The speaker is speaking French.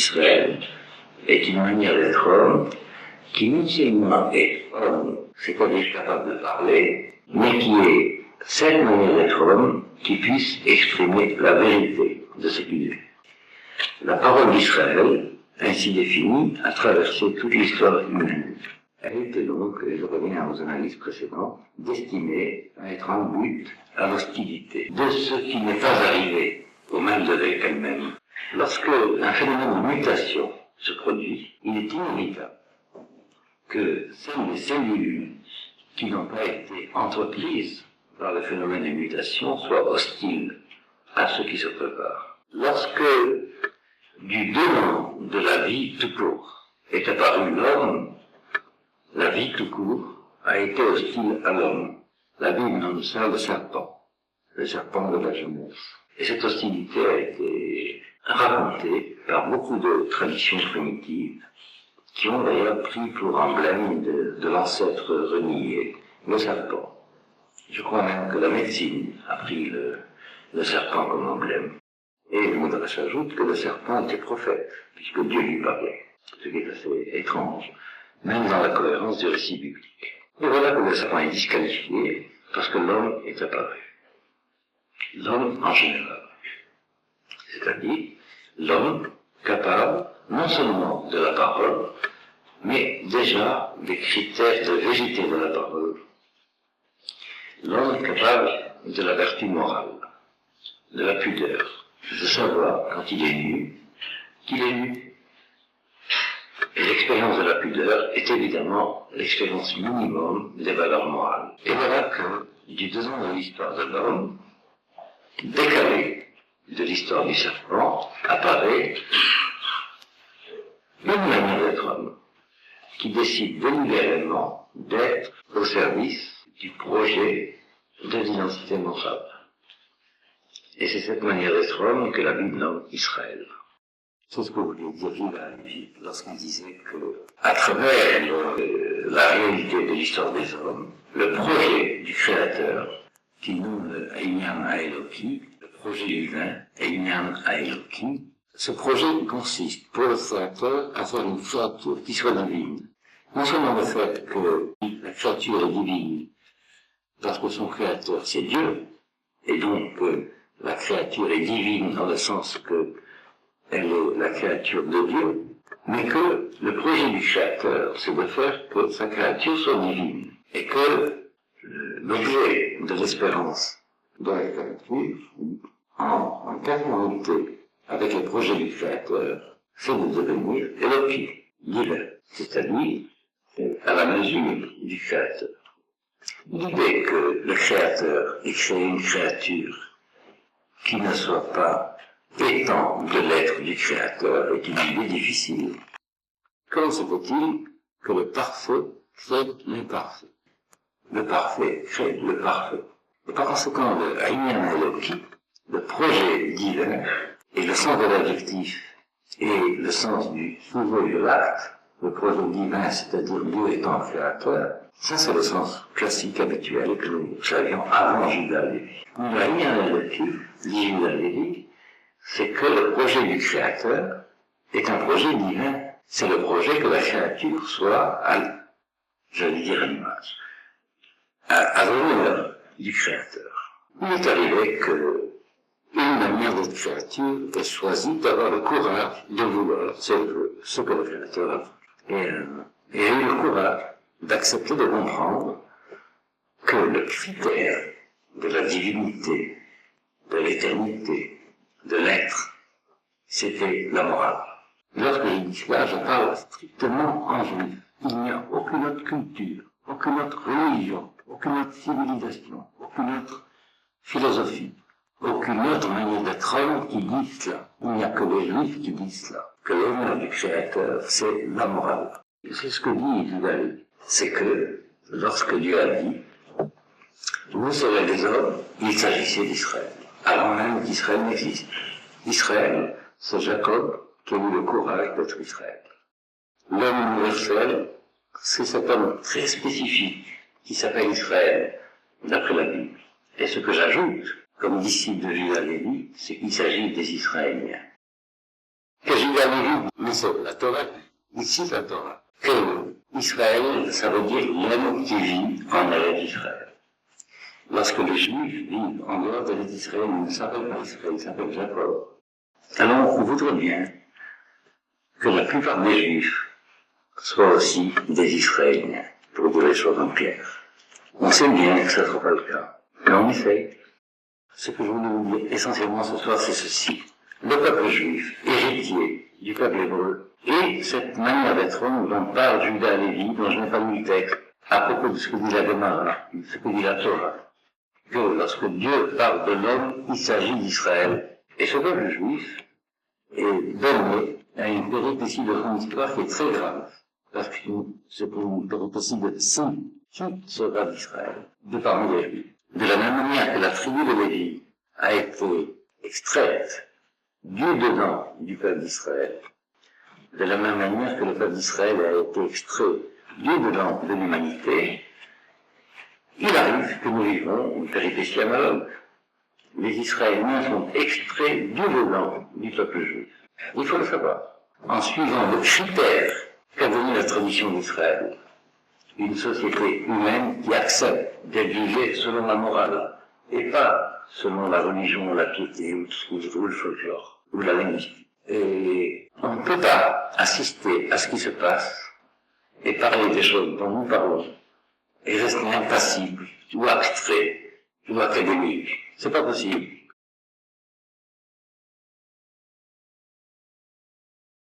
Israël est une manière d'être homme qui non seulement est homme, c'est-à-dire capable de parler, mais qui est cette manière d'être homme qui puisse exprimer la vérité de ce qu'il est. La parole d'Israël, ainsi définie, a traversé toute l'histoire humaine. Elle était donc, et je reviens aux analyses précédentes, destinée à être en but à l'hostilité de ce qui n'est pas arrivé au même degré qu'elle-même. Lorsque un phénomène de mutation se produit, il est inévitable que celles des cellules qui n'ont pas été entreprises par le phénomène de mutation soient hostiles à ce qui se prépare. Lorsque du dedans de la vie tout court est apparu l'homme, la vie tout court a été hostile à l'homme. La Bible nomme ça le serpent de la jeunesse. Et cette hostilité a été racontée par beaucoup de traditions primitives qui ont d'ailleurs pris pour emblème de l'ancêtre renié, le serpent. Je crois même que la médecine a pris le serpent comme emblème. Et le Midrash ajoute que le serpent était prophète, puisque Dieu lui parlait, ce qui est assez étrange, même dans la cohérence du récit biblique. Et voilà que le serpent est disqualifié parce que l'homme est apparu. L'homme en général. C'est-à-dire l'homme capable non seulement de la parole, mais déjà des critères de vérité de la parole. L'homme capable de la vertu morale, de la pudeur, de savoir quand il est nu, qu'il est nu. Et l'expérience de la pudeur est évidemment l'expérience minimum des valeurs morales. Et voilà que, du dedans de l'histoire de l'homme, décalé de l'histoire du serpent, apparaît une manière d'être homme, qui décide délibérément d'être au service du projet de l'identité morale. Et c'est cette manière d'être homme que la Bible nomme Israël. C'est ce que voulait dire Gilles lorsqu'il disait que, à travers la réalité de l'histoire des hommes, le projet du Créateur, qui nomme Einyan Haeloki, le projet divin, Einyan Haeloki, ce projet consiste pour le Créateur à faire une créature qui soit divine. Non seulement le fait que la créature est divine, parce que son Créateur c'est Dieu, et donc la créature est divine dans le sens que elle est la créature de Dieu, mais que le projet du Créateur, c'est de faire que sa créature soit divine, et que l'objet de l'espérance de la créature, en conformité avec le projet du Créateur, c'est de devenir Eloki, divin, c'est-à-dire à la mesure du Créateur. L'idée que le Créateur ait créé une créature qui ne soit pas étant de l'être du Créateur est une idée difficile. Comment se fait-il que le parfait crée l'imparfait? Le parfait crée le parfait. Et par conséquent, le Einyan Haeloki, le projet divin, et le sens de l'adjectif, et le sens du sujet de l'acte, le projet divin, c'est-à-dire Dieu étant créateur, ça c'est le sens classique habituel que nous savions avant Judas Lévi. Le Einyan Haeloki, dit Judas Lévi, c'est que le projet du Créateur est un projet divin. C'est le projet que la créature soit, j'allais dire à l'image, à l'honneur du Créateur. Il est arrivé que une manière d'être créature est choisie d'avoir le courage de vouloir ce que le Créateur a voulu. Et a eu le courage d'accepter de comprendre que le critère de la divinité, de l'éternité, de l'être, c'était la morale. Lorsque je dis cela, je parle strictement en juif. Il n'y a aucune autre culture, aucune autre religion, aucune autre civilisation, aucune autre philosophie, aucune autre manière d'être homme qui dit cela. Il n'y a que les juifs qui disent cela. Que l'honneur du Créateur, c'est la morale. Et c'est ce que dit Judas. C'est que, lorsque Dieu a dit, vous serez des hommes, il s'agissait d'Israël. Avant même qu'Israël n'existe. Israël, c'est Jacob qui a eu le courage d'être Israël. L'homme universel, c'est cet homme très spécifique qui s'appelle Israël, d'après la Bible. Et ce que j'ajoute, comme disciple de Judas Lévi, c'est qu'il s'agit des Israéliens. Que Judas Lévi la Torah, ici la Torah. Que Israël, ça veut dire l'homme qui vit en Eretz Israël. Lorsque les Juifs vivent en dehors de l'Eretz Israël, ils ne s'appellent pas Israël, ils s'appellent Jacob. Alors on voudrait bien que la plupart des Juifs soient aussi des Israéliens, pour dire les choses en clair. On sait bien que ça ne sera pas le cas, mais on essaye. Ce que je voulais vous dire essentiellement ce soir, c'est ceci. Le peuple juif, héritier du peuple hébreu, et cette manière d'être homme dont parle Judas Lévi, dont je n'ai pas lu le texte, à propos de ce que dit la Gemara, ce que dit la Torah, que lorsque Dieu parle de l'homme, il s'agit d'Israël. Et ce peuple juif est donné à une péripétie de son histoire qui est très grave, parce que c'est pour une péripétie de qui sera d'Israël, de parmi les Juifs. De la même manière que la tribu de Lévi a été extraite du dedans du peuple d'Israël, de la même manière que le peuple d'Israël a été extrait du dedans de l'humanité, il arrive que nous vivons une péripétie analogue. Les Israéliens sont extraits du dedans du peuple juif. Il faut le savoir. En suivant le critère qu'a donné la tradition d'Israël, une société humaine qui accepte d'être jugée selon la morale, et pas selon la religion, la piété, ou le folklore, ou la linguistique. Et on ne peut pas assister à ce qui se passe, et parler des choses dont nous parlons, et rester impassible, ou abstrait, ou académique. C'est pas possible.